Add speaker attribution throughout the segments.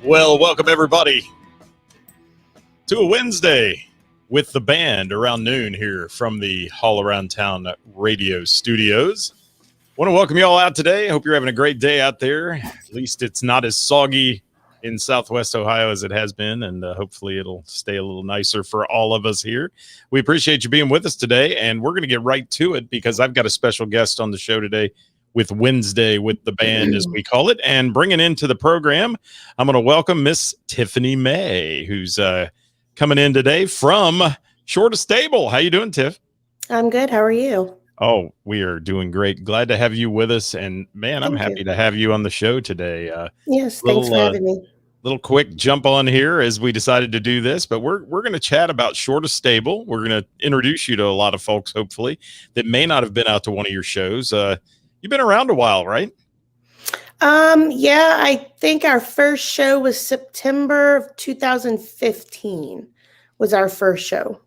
Speaker 1: Well, welcome everybody to a Wednesday with the band around noon here from the All Around Town radio studios. Want to welcome you all out today. Hope you're having a great day out there. At least it's not as soggy in Southwest Ohio as it has been, and hopefully it'll stay a little nicer for all of us here. We appreciate you being with us today, and we're going to get right to it because I've got a special guest on the show today with Wednesday with the band, as we call it, and bringing into the program, I'm going to welcome Miss Tiffany Maye, who's coming in today from Shore to Stable. How you doing, Tiff?
Speaker 2: I'm good. How are you?
Speaker 1: Oh, we are doing great. Glad to have you with us. And man, I'm happy to have you on the show today.
Speaker 2: Yes, thanks for having me.
Speaker 1: Little quick jump on here as we decided to do this, but we're going to chat about Shore to Stable. We're going to introduce you to a lot of folks, hopefully, that may not have been out to one of your shows. You've been around a while, right?
Speaker 2: Yeah, I think our first show was September of 2015 was our first show.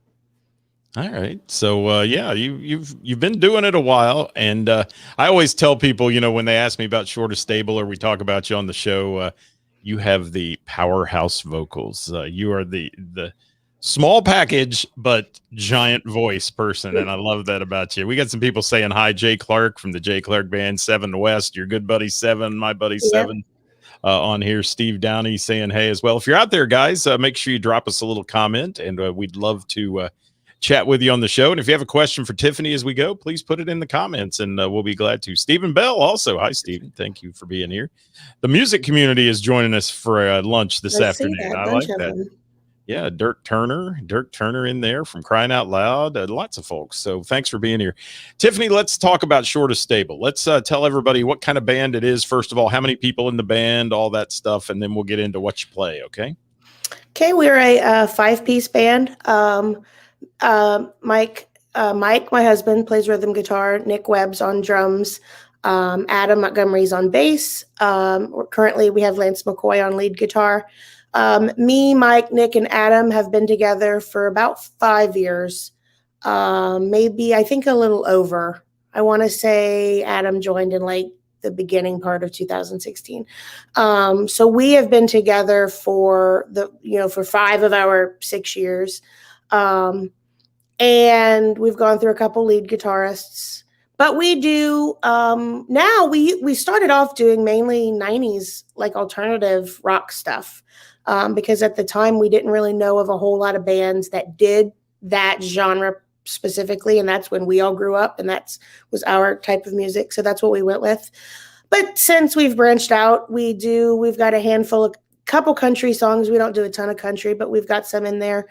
Speaker 1: All right. So, yeah, you've been doing it a while. And I always tell people, you know, when they ask me about Shore to Stable or we talk about you on the show, you have the powerhouse vocals. You are the small package, but giant voice person. And I love that about you. We got some people saying hi, Jay Clark from the Jay Clark Band, 7 West, your good buddy 7, my buddy 7 on here. Steve Downey saying hey as well. If you're out there, guys, make sure you drop us a little comment, and we'd love to chat with you on the show. And if you have a question for Tiffany as we go, please put it in the comments, and we'll be glad to. Stephen Bell also. Hi, Stephen. Thank you for being here. The music community is joining us for lunch this afternoon. I like that. Yeah, Dirk Turner in there from Crying Out Loud. Lots of folks. So thanks for being here. Tiffany, let's talk about Shore to Stable. Let's tell everybody what kind of band it is. First of all, how many people in the band, all that stuff, and then we'll get into what you play, okay?
Speaker 2: Okay, we're a 5-piece band. Mike, my husband, plays rhythm guitar. Nick Webb's on drums. Adam Montgomery's on bass. Currently, we have Lance McCoy on lead guitar. Me, Mike, Nick, and Adam have been together for about 5 years. Maybe, I think a little over. I want to say Adam joined in like the beginning part of 2016. So we have been together for for 5 of our 6 years. And we've gone through a couple lead guitarists, but we do, now we started off doing mainly 90s, like alternative rock stuff. Because at the time we didn't really know of a whole lot of bands that did that genre specifically. And that's when we all grew up, and was our type of music. So that's what we went with. But since we've branched out, we've got a couple country songs. We don't do a ton of country, but we've got some in there.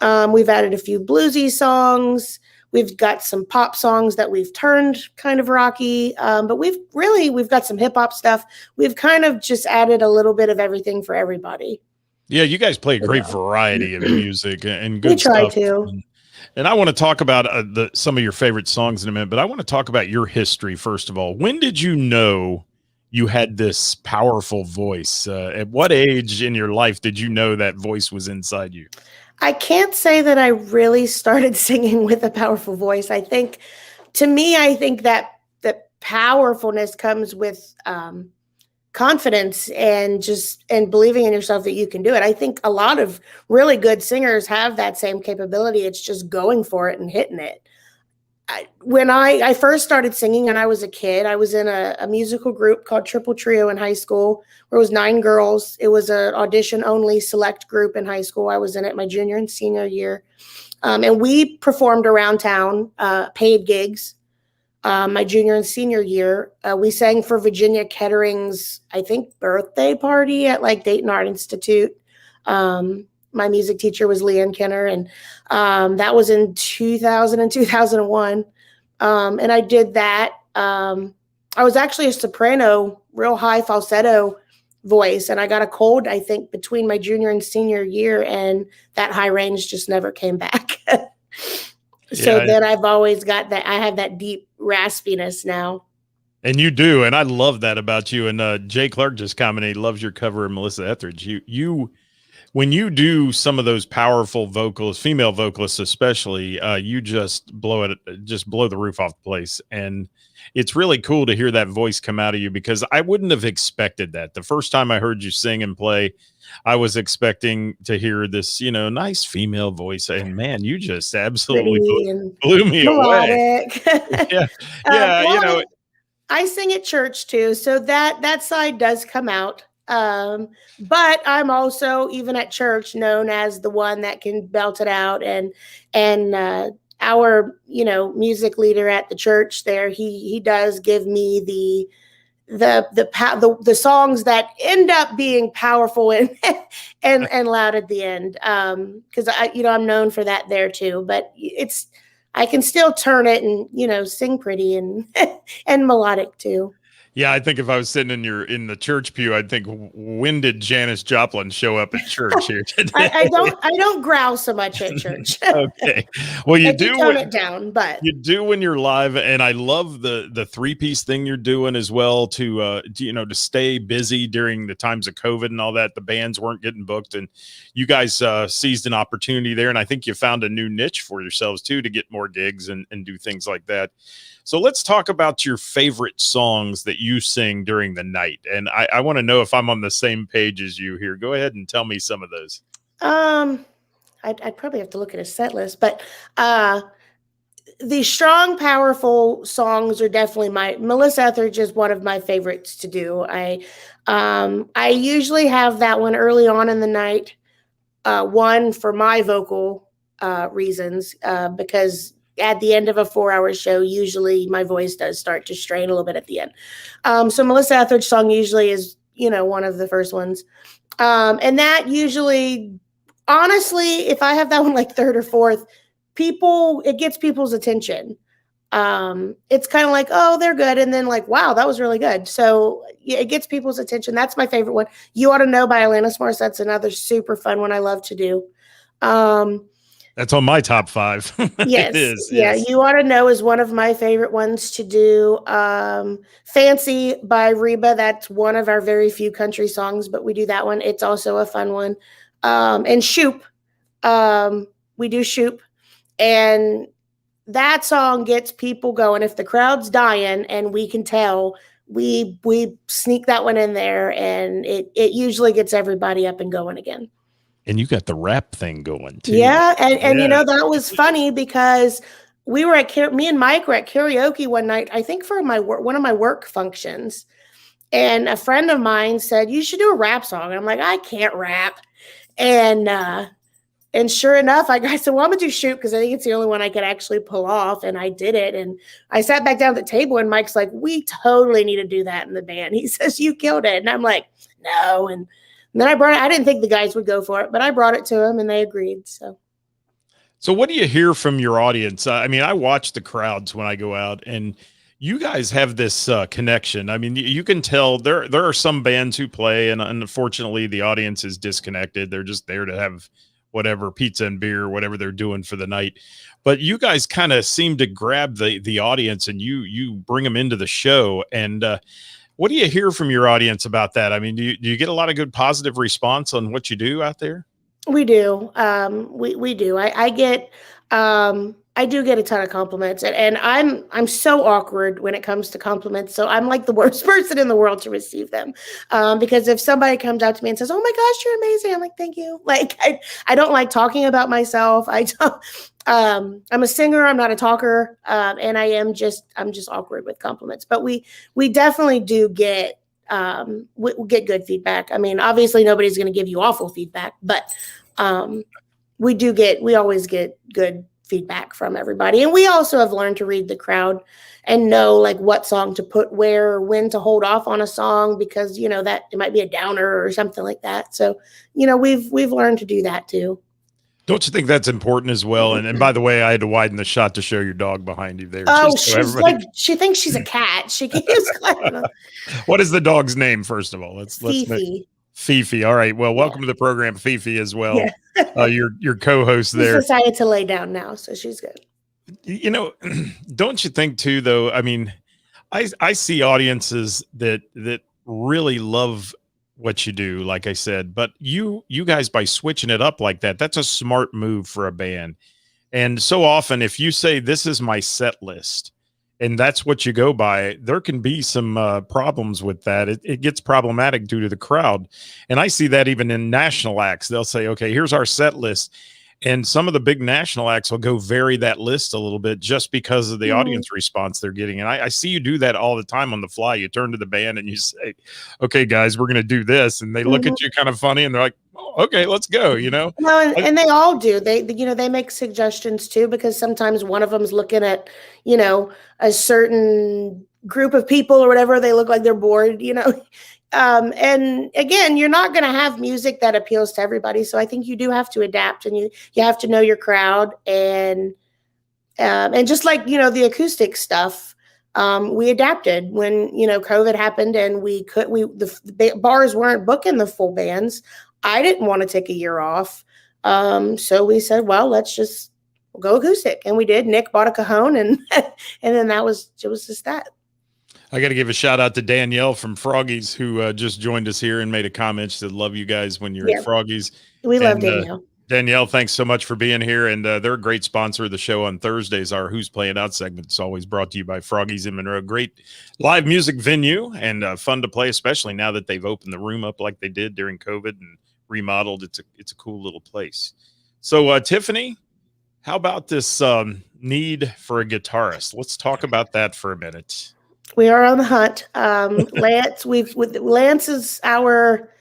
Speaker 2: We've added a few bluesy songs. We've got some pop songs that we've turned kind of rocky. But we've got some hip hop stuff. We've kind of just added a little bit of everything for everybody.
Speaker 1: Yeah, you guys play a great variety of music and good stuff.
Speaker 2: We try to.
Speaker 1: And I want to talk about some of your favorite songs in a minute, but I want to talk about your history first of all. When did you know you had this powerful voice? At what age in your life did you know that voice was inside you?
Speaker 2: I can't say that I really started singing with a powerful voice. I think that the powerfulness comes with confidence and believing in yourself that you can do it. I think a lot of really good singers have that same capability. It's just going for it and hitting it. When I first started singing and I was a kid, I was in a musical group called Triple Trio in high school, where it was 9 girls. It was an audition-only select group in high school. I was in it my junior and senior year. And we performed around town, paid gigs. My junior and senior year, we sang for Virginia Kettering's, I think, birthday party at like Dayton Art Institute. My music teacher was Leanne Kenner, and that was in 2000 and 2001. And I did that. I was actually a soprano, real high falsetto voice, and I got a cold, I think, between my junior and senior year, and that high range just never came back. Then I've always got that. I have that deep raspiness now.
Speaker 1: And you do, and I love that about you. And Jay Clark just commented he loves your cover of Melissa Etheridge. when you do some of those powerful vocalists, female vocalists especially, you just blow the roof off the place. And it's really cool to hear that voice come out of you because I wouldn't have expected that. The first time I heard you sing and play, I was expecting to hear this, nice female voice. And man, you just absolutely
Speaker 2: Pretty and
Speaker 1: blew me away.
Speaker 2: melodic.
Speaker 1: Yeah. Yeah.
Speaker 2: Well, I sing at church too, so that side does come out. But I'm also, even at church, known as the one that can belt it out, and our music leader at the church there, he does give me the songs that end up being powerful and and loud at the end, because I'm known for that there too. But I can still turn it and sing pretty and and melodic too.
Speaker 1: Yeah, I think if I was sitting in the church pew, I'd think, when did Janis Joplin show up at church here today?
Speaker 2: I don't growl so much at church.
Speaker 1: Okay, well, you
Speaker 2: I
Speaker 1: do
Speaker 2: tone it down, but
Speaker 1: you do when you're live, and I love the three-piece thing you're doing as well to stay busy during the times of COVID and all that. The bands weren't getting booked, and you guys seized an opportunity there, and I think you found a new niche for yourselves too to get more gigs and do things like that. So let's talk about your favorite songs that you sing during the night. And I want to know if I'm on the same page as you here. Go ahead and tell me some of those.
Speaker 2: I'd probably have to look at a set list, but the strong, powerful songs are definitely Melissa Etheridge is one of my favorites to do. I usually have that one early on in the night, one for my vocal reasons, because at the end of a 4-hour show, usually my voice does start to strain a little bit at the end. So Melissa Etheridge song usually is, one of the first ones. And that usually, honestly, if I have that one like third or fourth, it gets people's attention. It's kind of like, oh, they're good. And then like, wow, that was really good. So yeah, it gets people's attention. That's my favorite one. You Ought to Know by Alanis Morissette. That's another super fun one I love to do.
Speaker 1: That's on my top 5.
Speaker 2: Yes.
Speaker 1: It is.
Speaker 2: Yeah.
Speaker 1: Yes.
Speaker 2: You Ought to Know is one of my favorite ones to do. Fancy by Reba. That's one of our very few country songs, but we do that one. It's also a fun one. And Shoop. We do Shoop. And that song gets people going. If the crowd's dying and we can tell, we sneak that one in there, and it usually gets everybody up and going again.
Speaker 1: And you got the rap thing going too.
Speaker 2: Yeah, and that was funny because me and Mike were at karaoke one night, I think for one of my work functions, and a friend of mine said, you should do a rap song. And I'm like, I can't rap. And sure enough, I said, well, I'm gonna do Shoot because I think it's the only one I could actually pull off. And I did it. And I sat back down at the table, and Mike's like, we totally need to do that in the band. He says, you killed it. And I'm like, no. And then I brought it. I didn't think the guys would go for it, but I brought it to them and they agreed.
Speaker 1: So what do you hear from your audience? I watch the crowds when I go out, and you guys have this connection. I mean, you can tell there are some bands who play, and unfortunately the audience is disconnected. They're just there to have whatever pizza and beer, whatever they're doing for the night. But you guys kind of seem to grab the audience, and you bring them into the show. And what do you hear from your audience about that? I mean, do you get a lot of good positive response on what you do out there?
Speaker 2: We do. We do. I do get a ton of compliments, and I'm so awkward when it comes to compliments. So I'm like the worst person in the world to receive them. Because if somebody comes out to me and says, "Oh my gosh, you're amazing," I'm like, "Thank you." Like I don't like talking about myself. I don't. I'm a singer. I'm not a talker, and I'm just awkward with compliments. But we definitely do get we get good feedback. I mean, obviously nobody's going to give you awful feedback, but we always get good feedback from everybody. And we also have learned to read the crowd and know like what song to put where, or when to hold off on a song, because that it might be a downer or something like that. So we've learned to do that too.
Speaker 1: Don't you think that's important as well? And by the way, I had to widen the shot to show your dog behind you there.
Speaker 2: Oh, she thinks she's a cat. She keeps
Speaker 1: What is the dog's name, first of all? Let's Fifi. All right. Well, welcome to the program, Fifi, as well. Yeah. Your co-host there.
Speaker 2: She's decided to lay down now, so she's good.
Speaker 1: Don't you think too, though? I mean, I see audiences that really love what you do, like I said, but you guys, by switching it up like that, that's a smart move for a band. And so often, if you say this is my set list, and that's what you go by, there can be some problems with that. It gets problematic due to the crowd, and I see that even in national acts. They'll say, "Okay, here's our set list," and some of the big national acts will go vary that list a little bit just because of the
Speaker 2: Mhm.
Speaker 1: audience response they're getting. And I see you do that all the time on the fly. You turn to the band and you say, "Okay, guys, we're going to do this," and they look
Speaker 2: Mhm.
Speaker 1: at you kind of funny, and they're like, "Oh, okay, let's go." You know.
Speaker 2: No, and,
Speaker 1: I,
Speaker 2: and they all do. They make suggestions too because sometimes one of them's looking at, you know, a certain group of people or whatever. They look like they're bored, you know. And again, you're not going to have music that appeals to everybody. So I think you do have to adapt, and you have to know your crowd, and just like the acoustic stuff, we adapted when COVID happened, and the bars weren't booking the full bands. I didn't want to take a year off, so we said, well, let's just go acoustic, and we did. Nick bought a cajon, and and then it was just that.
Speaker 1: I got to give a shout out to Danielle from Froggies who just joined us here and made a comment. She said, "Love you guys when you're at
Speaker 2: Yeah,
Speaker 1: Froggies."
Speaker 2: we love
Speaker 1: And
Speaker 2: Danielle.
Speaker 1: Danielle, thanks so much for being here. And they're a great sponsor of the show on Thursdays. Our Who's Playing Out segment is always brought to you by Froggies in Monroe. Great live music venue and fun to play, especially now that they've opened the room up like they did during COVID and remodeled. It's a cool little place. So, Tiffany, how about this need for a guitarist? Let's talk about that for a minute.
Speaker 2: We are on the hunt. Lance is our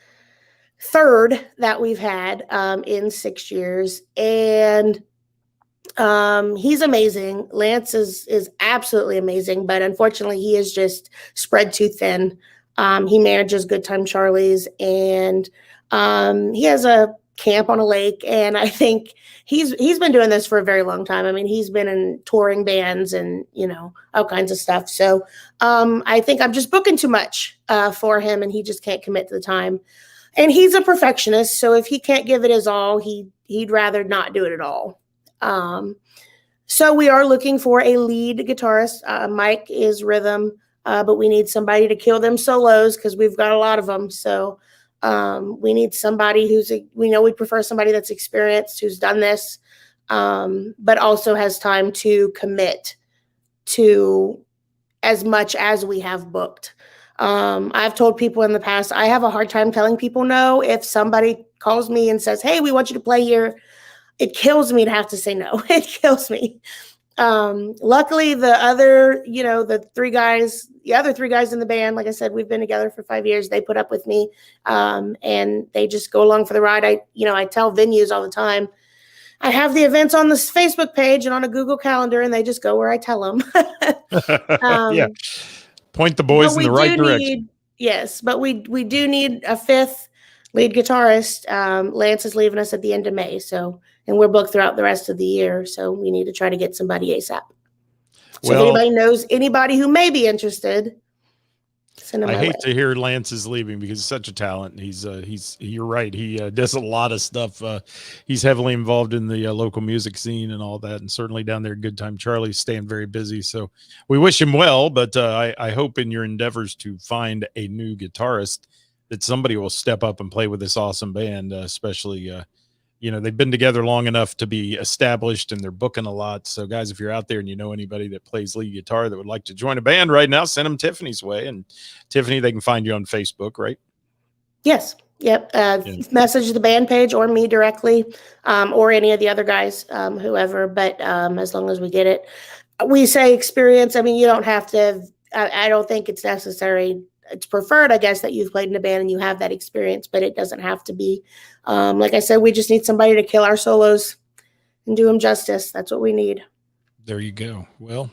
Speaker 2: third that we've had in 6 years, and he's amazing. Lance is absolutely amazing, but unfortunately, he is just spread too thin. He manages Good Time Charlie's, and he has a camp on a lake. And I think he's been doing this for a very long time. I mean, he's been in touring bands and all kinds of stuff. So I think I'm just booking too much for him, and he just can't commit to the time. And he's a perfectionist, so if he can't give it his all, he'd rather not do it at all. Um, so we are looking for a lead guitarist. Mike is rhythm, but we need somebody to kill them solos because we've got a lot of them. So we need somebody we prefer somebody that's experienced, who's done this, but also has time to commit to as much as we have booked. I've told people in the past, I have a hard time telling people no. If somebody calls me and says, "Hey, we want you to play here," it kills me to have to say no. It kills me. Luckily, the other three guys in the band, like I said, we've been together for 5 years. They put up with me, and they just go along for the ride. I tell venues all the time, I have the events on this Facebook page and on a Google Calendar, and they just go where I tell them.
Speaker 1: Yeah.
Speaker 2: um,
Speaker 1: Point the
Speaker 2: but
Speaker 1: boys in
Speaker 2: we
Speaker 1: the right
Speaker 2: do
Speaker 1: direction.
Speaker 2: need, yes, but we do need a fifth lead guitarist. Lance is leaving us at the end of May, and we're booked throughout the rest of the year, so we need to try to get somebody ASAP. So if
Speaker 1: Well,
Speaker 2: anybody knows anybody who may be interested, send them
Speaker 1: I
Speaker 2: my way.
Speaker 1: hate to hear Lance is leaving because he's such a talent. You're right. He does a lot of stuff. He's heavily involved in the local music scene and all that, and certainly down there, Good Time Charlie's staying very busy. So we wish him well, but I hope in your endeavors to find a new guitarist that somebody will step up and play with this awesome band, especially they've been together long enough to be established and they're booking a lot. So guys, if you're out there and you know anybody that plays lead guitar that would like to join a band right now, send them Tiffany's way. And Tiffany, they can find you on Facebook, right?
Speaker 2: Yes. Yep.
Speaker 1: Yeah.
Speaker 2: Message the band page or me directly, or any of the other guys, whoever. But as long as we get it, we say experience. I mean, you don't have to. I don't think it's necessary. It's preferred, I guess, that you've played in a band and you have that experience, but it doesn't have to be. Like I said, we just need somebody to kill our solos and do them justice. That's what we need.
Speaker 1: There you go. Well,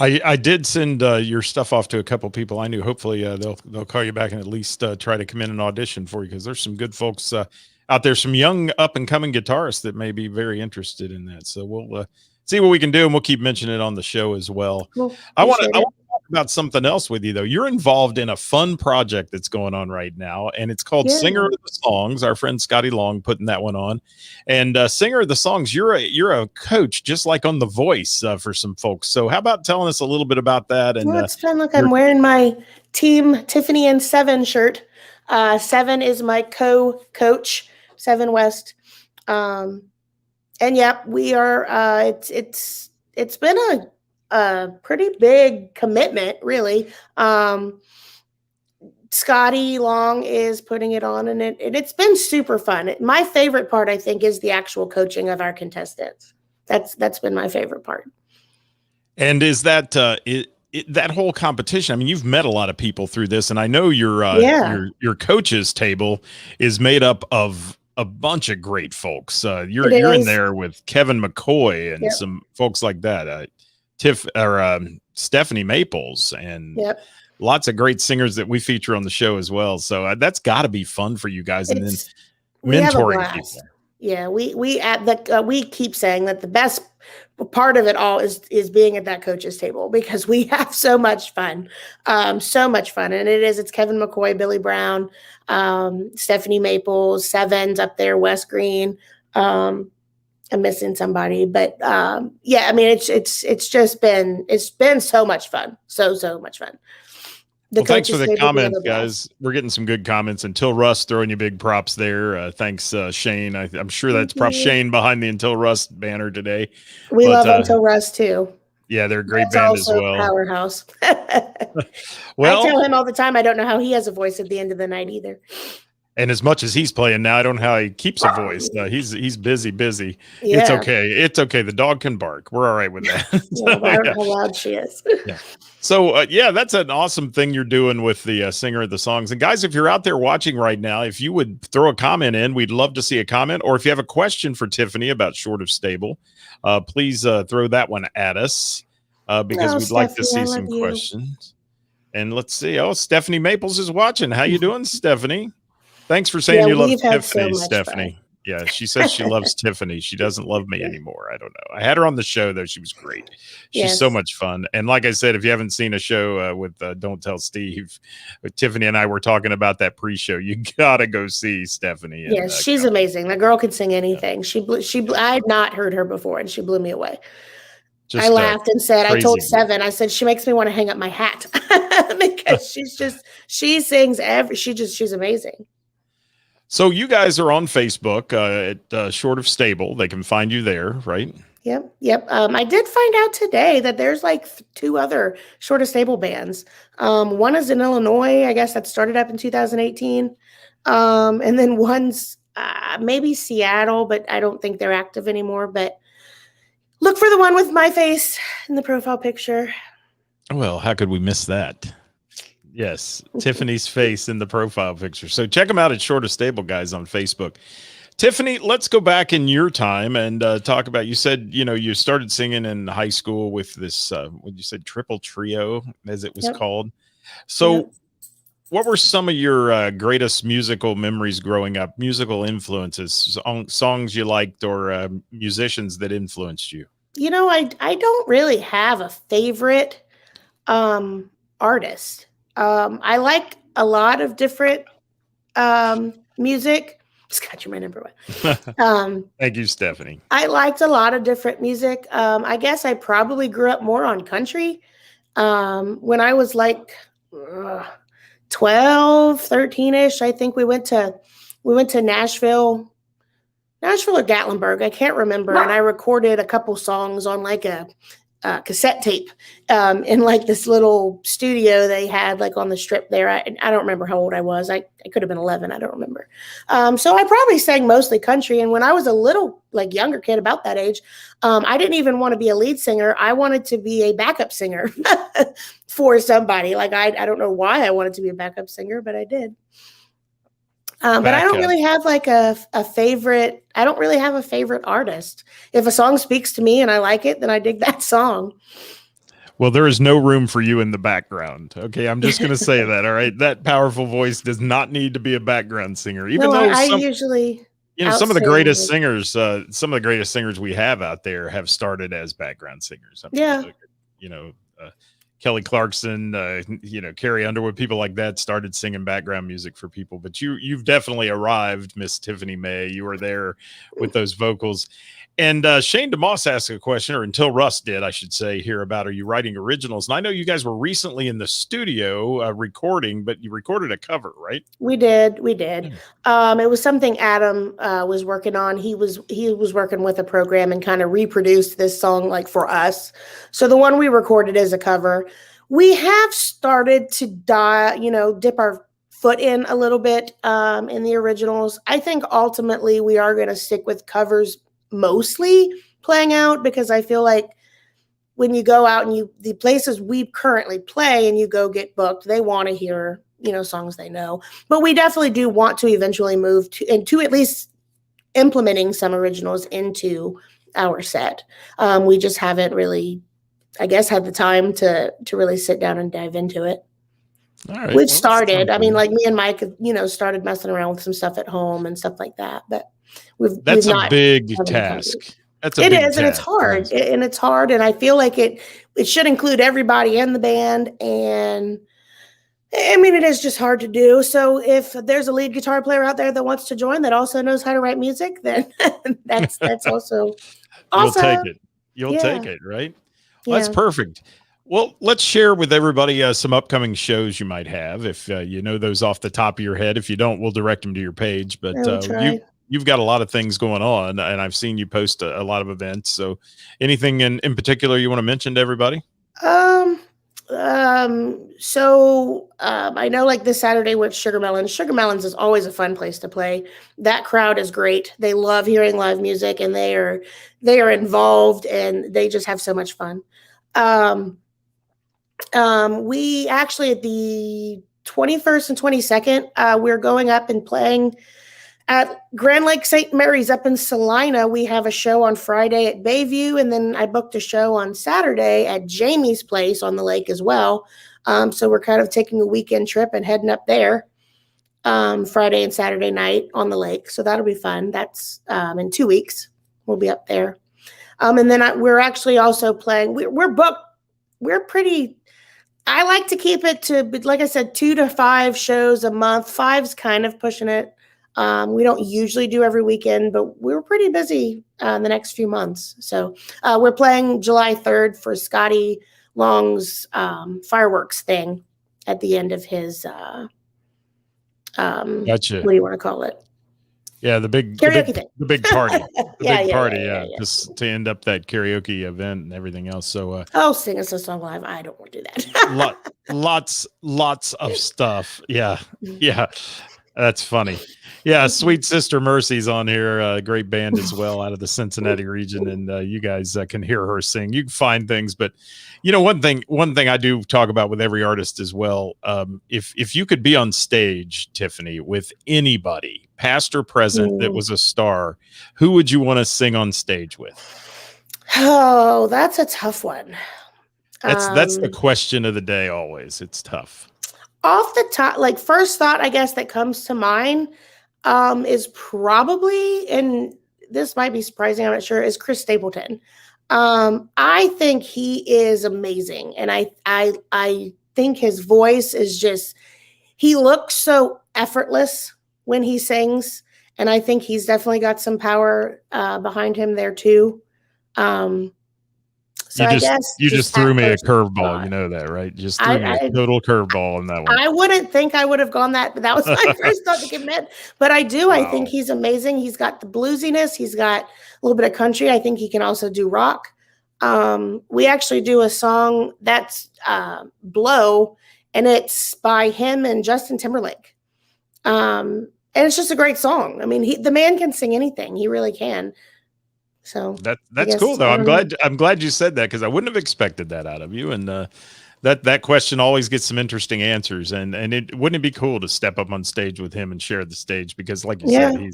Speaker 1: I did send your stuff off to a couple people I knew. Hopefully they'll call you back and at least try to come in and audition for you because there's some good folks out there, some young up and coming guitarists that may be very interested in that. So we'll see what we can do, and we'll keep mentioning it on the show as well.
Speaker 2: Cool.
Speaker 1: I want to
Speaker 2: Appreciate it.
Speaker 1: talk about something else with you though. You're involved in a fun project that's going on right now, and it's called
Speaker 2: Yeah.
Speaker 1: Singer of the Songs. Our friend Scotty Long putting that one on, and Singer of the Songs. You're a coach, just like on The Voice for some folks. So how about telling us a little bit about that? And
Speaker 2: Well, it's fun. Look, I'm wearing my Team Tiffany and 7 shirt. Seven is my co-coach, Seven West. And yeah, we are. It's been a pretty big commitment, really. Scotty Long is putting it on, and it's been super fun. My favorite part, I think, is the actual coaching of our contestants. That's been my favorite part.
Speaker 1: And is that that whole competition? I mean, you've met a lot of people through this, and I know your coaches table is made up of a bunch of great folks. You're in there with Kevin McCoy and some folks like that. Stephanie Maples and lots of great singers that we feature on the show as well. So that's got to be fun for you guys, and then mentoring people.
Speaker 2: Yeah, we keep saying that the best part of it all is being at that coach's table, because we have so much fun, and it's Kevin McCoy, Billy Brown, Stephanie Maples, Sevens up there, Wes Green. I'm missing somebody, but yeah, I mean, it's been so much fun, so much fun.
Speaker 1: Well, thanks for the comments, guys. We're getting some good comments. Until Russ, throwing you big props there. Thanks, Shane. I'm sure that's probably Shane behind the Until Russ banner today.
Speaker 2: We love Until Russ too.
Speaker 1: Yeah, they're a great band as well.
Speaker 2: Powerhouse.
Speaker 1: Well,
Speaker 2: I tell him all the time, I don't know how he has a voice at the end of the night either.
Speaker 1: And as much as he's playing now, I don't know how he keeps a voice. He's busy. Yeah. It's okay. The dog can bark. We're all right with that.
Speaker 2: I don't know how loud she is.
Speaker 1: Yeah. So that's an awesome thing you're doing with the singer of the songs. And guys, if you're out there watching right now, if you would throw a comment in, we'd love to see a comment. Or if you have a question for Tiffany about Short of Stable, please throw that one at us because we'd like to see some questions. And let's see. Oh, Stephanie Maples is watching. How you doing, Stephanie? Thanks for saying you love Tiffany, Stephanie. Fun. Yeah, she says she loves Tiffany. She doesn't love me anymore. I don't know. I had her on the show, though. She was great. She's so much fun. And like I said, if you haven't seen a show with Don't Tell Steve, Tiffany and I were talking about that pre-show. You got to go see Stephanie.
Speaker 2: Yeah, she's amazing. The girl can sing anything. I had not heard her before, and she blew me away. I laughed and said, I told Seven, I said, she makes me want to hang up my hat because she sings she's amazing.
Speaker 1: So you guys are on Facebook at Short of Stable. They can find you there, right?
Speaker 2: Yep. I did find out today that there's like 2 other Short of Stable bands. One is in Illinois. I guess that started up in 2018. And then one's maybe Seattle, but I don't think they're active anymore. But look for the one with my face in the profile picture.
Speaker 1: Well, how could we miss that? Yes, Tiffany's face in the profile picture. So check them out at Short of Stable, guys, on Facebook. Tiffany, let's go back in your time and talk about, you said, you started singing in high school with this, what you said, triple trio, as it was called. So what were some of your greatest musical memories growing up, musical influences, songs you liked or musicians that influenced you?
Speaker 2: I don't really have a favorite artist. I like a lot of different music. Scott, you're my number one.
Speaker 1: Thank you, Stephanie.
Speaker 2: I liked a lot of different music. I guess I probably grew up more on country. When I was like 12, 13-ish, I think we went to Nashville or Gatlinburg. I can't remember. And I recorded a couple songs on like a cassette tape in like this little studio they had like on the strip there. I don't remember how old I was. I could have been 11. I don't remember. So I probably sang mostly country. And when I was a little like younger kid about that age, I didn't even want to be a lead singer. I wanted to be a backup singer for somebody. Like I don't know why I wanted to be a backup singer, but I did. But I don't really have like a favorite. I don't really have a favorite artist. If a song speaks to me and I like it, then I dig that song.
Speaker 1: Well, there is no room for you in the background. Okay, I'm just going to say that. All right, that powerful voice does not need to be a background singer. Even though
Speaker 2: I usually,
Speaker 1: some of the greatest singers, we have out there have started as background singers. I mean, Kelly Clarkson, Carrie Underwood, people like that started singing background music for people. But you've definitely arrived, Miss Tiffany Maye. You were there with those vocals. And Shane DeMoss asked a question, or until Russ did, I should say, here about, are you writing originals? And I know you guys were recently in the studio recording, but you recorded a cover, right?
Speaker 2: We did. It was something Adam was working on. He was working with a program and kind of reproduced this song like for us. So the one we recorded is a cover. We have started to dip our foot in a little bit in the originals. I think ultimately we are going to stick with covers mostly playing out, because I feel like when you go out and the places we currently play and you go get booked, they want to hear, songs they know. But we definitely do want to eventually move to at least implementing some originals into our set. We just haven't really, I guess, had the time to really sit down and dive into it.
Speaker 1: All right.
Speaker 2: We've started. I mean, like me and Mike, started messing around with some stuff at home and stuff like that. But
Speaker 1: that's a big task. That's a big task.
Speaker 2: And it's hard. It's hard. And I feel like it should include everybody in the band. And I mean, it is just hard to do. So if there's a lead guitar player out there that wants to join that also knows how to write music, then that's also awesome.
Speaker 1: You'll take it. You'll take it, right? Well, that's perfect. Well, let's share with everybody some upcoming shows you might have. If you know those off the top of your head. If you don't, we'll direct them to your page. But you've got a lot of things going on, and I've seen you post a lot of events. So anything in particular you want to mention to everybody?
Speaker 2: I know like this Saturday with Sugar Melons. Sugar Melons is always a fun place to play. That crowd is great. They love hearing live music, and they are involved, and they just have so much fun. We actually at the 21st and 22nd, we're going up and playing at Grand Lake St. Mary's up in Salina. We have a show on Friday at Bayview, and then I booked a show on Saturday at Jamie's place on the lake as well. So we're kind of taking a weekend trip and heading up there Friday and Saturday night on the lake. So that'll be fun. That's in 2 weeks. We'll be up there. And then we're actually also playing. We're booked. We're pretty. I like to keep it to, like I said, 2 to 5 shows a month. 5's kind of pushing it. We don't usually do every weekend, but we were pretty busy the next few months. So we're playing July 3rd for Scotty Long's fireworks thing at the end of his,
Speaker 1: gotcha.
Speaker 2: What do you want to call it?
Speaker 1: Yeah, the big
Speaker 2: karaoke thing.
Speaker 1: The big party.
Speaker 2: The
Speaker 1: party, just to end up that karaoke event and everything else. So
Speaker 2: sing us a song live. I don't want to do that.
Speaker 1: lots of stuff. Yeah. That's funny. Yeah, Sweet Sister Mercy's on here, a great band as well out of the Cincinnati region, and you guys can hear her sing. You can find things, but one thing I do talk about with every artist as well. If you could be on stage, Tiffany, with anybody, past or present, that was a star, who would you want to sing on stage with?
Speaker 2: Oh, that's a tough one.
Speaker 1: That's the question of the day. Always, it's tough.
Speaker 2: Off the top, like first thought, I guess that comes to mind is probably, and this might be surprising, I'm not sure, is Chris Stapleton. I think he is amazing, and I think his voice is just, he looks so effortless when he sings, and I think he's definitely got some power behind him there too. So
Speaker 1: you just threw me a curveball. You know that, right? Just threw me a total curveball in that one.
Speaker 2: I wouldn't think I would have gone that, but that was my first thought to commit. But I do. Wow. I think he's amazing. He's got the bluesiness. He's got a little bit of country. I think he can also do rock. We actually do a song that's Blow, and it's by him and Justin Timberlake. And it's just a great song. I mean, the man can sing anything. He really can. So
Speaker 1: that's cool though. I'm glad you said that, because I wouldn't have expected that out of you. And that question always gets some interesting answers. And wouldn't it be cool to step up on stage with him and share the stage? Because like you said,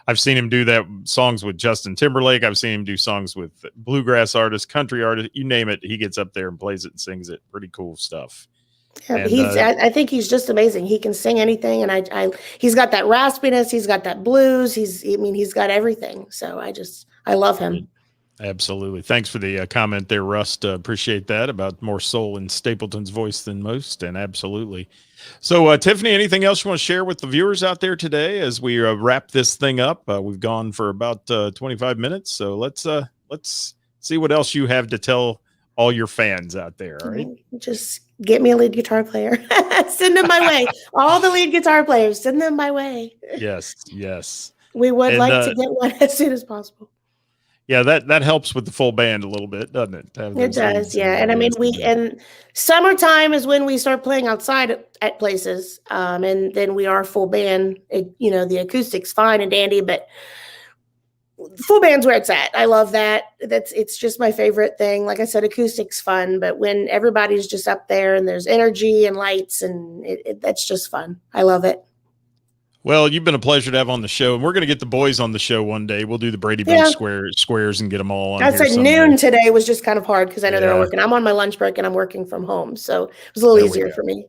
Speaker 1: I've seen him do that songs with Justin Timberlake. I've seen him do songs with bluegrass artists, country artists, you name it. He gets up there and plays it and sings it. Pretty cool stuff.
Speaker 2: Yeah, and, I think he's just amazing. He can sing anything, and he's got that raspiness. He's got that blues. He's got everything. So I love him.
Speaker 1: Absolutely. Thanks for the comment there, Rust. Appreciate that about more soul in Stapleton's voice than most. And absolutely. So, Tiffany, anything else you want to share with the viewers out there today as we wrap this thing up? We've gone for about 25 minutes. So let's see what else you have to tell all your fans out there. All right.
Speaker 2: Just get me a lead guitar player. Send them my way. All the lead guitar players, send them my way.
Speaker 1: Yes. Yes.
Speaker 2: We would
Speaker 1: And,
Speaker 2: like to get one as soon as possible.
Speaker 1: Yeah, that helps with the full band a little bit, doesn't it?
Speaker 2: It does, yeah. And I mean, and summertime is when we start playing outside at places, and then we are full band. The acoustic's fine and dandy, but full band's where it's at. I love that. It's just my favorite thing. Like I said, acoustic's fun, but when everybody's just up there and there's energy and lights, and that's just fun. I love it.
Speaker 1: Well, you've been a pleasure to have on the show, and we're going to get the boys on the show one day. We'll do the Brady Bunch squares and get them all on.
Speaker 2: I said noon today was just kind of hard because I know they're working. I'm on my lunch break and I'm working from home, so it was a little easier for me.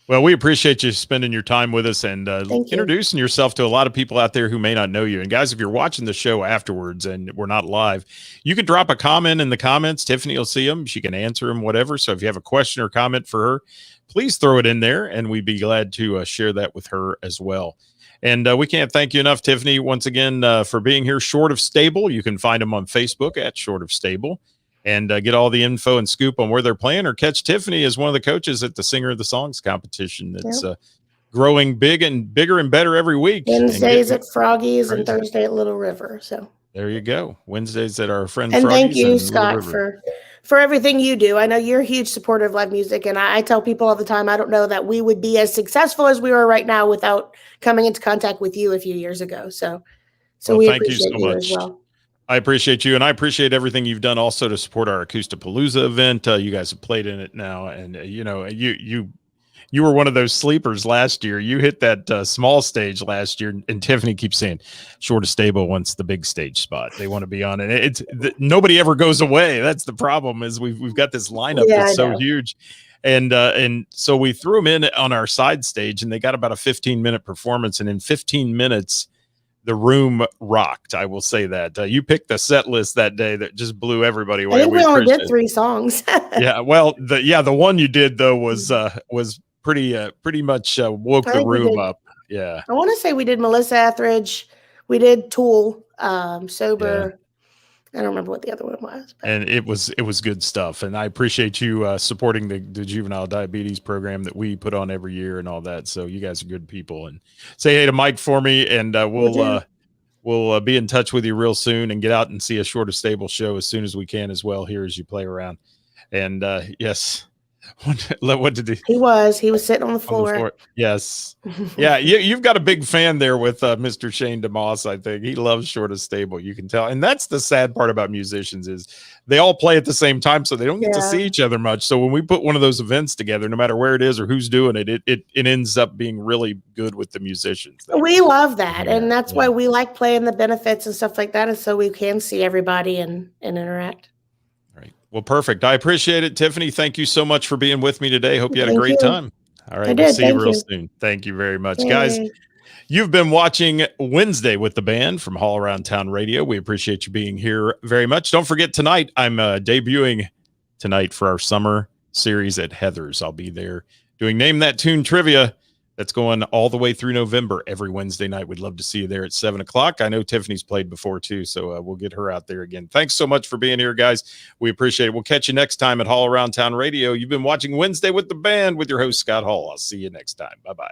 Speaker 1: Well, we appreciate you spending your time with us and introducing yourself to a lot of people out there who may not know you. And guys, if you're watching the show afterwards and we're not live, you can drop a comment in the comments. Tiffany will see them. She can answer them, whatever. So if you have a question or comment for her, please throw it in there, and we'd be glad to share that with her as well. And we can't thank you enough, Tiffany, once again, for being here. Short of Stable. You can find them on Facebook at Short of Stable and get all the info and scoop on where they're playing, or catch Tiffany as one of the coaches at the Singer of the Songs competition. That's growing bigger and better every week.
Speaker 2: Wednesdays at Froggy's and Thursday at Little River. So
Speaker 1: there you go. Wednesdays at our friend
Speaker 2: and
Speaker 1: Froggy's.
Speaker 2: Thank you, Scott, for everything you do. I know you're a huge supporter of live music, and I tell people all the time, I don't know that we would be as successful as we are right now without coming into contact with you a few years ago. So we
Speaker 1: thank you
Speaker 2: appreciate
Speaker 1: so much.
Speaker 2: As well.
Speaker 1: I appreciate you, and I appreciate everything you've done also to support our Acoustapalooza event. You guys have played in it now, and you were one of those sleepers last year. You hit that small stage last year, and Tiffany keeps saying, Short of Stable wants the big stage spot. They want to be on it. Nobody ever goes away. That's the problem. Is we've got this lineup that's so huge, and so we threw them in on our side stage, and they got about a 15-minute performance, and in 15 minutes. The room rocked. I will say that you picked the set list that day that just blew everybody away.
Speaker 2: I think we only did 3 songs.
Speaker 1: Yeah, well, the one you did though was pretty much woke the room up. Yeah,
Speaker 2: I want to say we did Melissa Etheridge, we did Tool, Sober. Yeah. I don't remember what the other one was.
Speaker 1: But. And it was good stuff. And I appreciate you supporting the juvenile diabetes program that we put on every year and all that. So you guys are good people. And say hey to Mike for me, and we'll be in touch with you real soon and get out and see a Short of Stable show as soon as we can as well here as you play around. And yes. What did he
Speaker 2: was sitting on the floor.
Speaker 1: Yes. Yeah, you've got a big fan there with Mr. Shane DeMoss. I think he loves Short of Stable, you can tell. And that's the sad part about musicians is they all play at the same time, so they don't get to see each other much. So when we put one of those events together, no matter where it is or who's doing it, it ends up being really good with the musicians.
Speaker 2: We love that, and that's why we like playing the benefits and stuff like that, is so we can see everybody and interact.
Speaker 1: Well, perfect. I appreciate it. Tiffany, thank you so much for being with me today. Hope you had a great time. All right. We'll see you real soon. Thank you very much. Guys, you've been watching Wednesday with the Band from All Around Town Radio. We appreciate you being here very much. Don't forget tonight, I'm debuting tonight for our summer series at Heather's. I'll be there doing Name That Tune trivia. That's going all the way through November every Wednesday night. We'd love to see you there at 7 o'clock. I know Tiffany's played before too, so we'll get her out there again. Thanks so much for being here, guys. We appreciate it. We'll catch you next time at All Around Town Radio. You've been watching Wednesday with the Band with your host, Scott Hall. I'll see you next time. Bye-bye.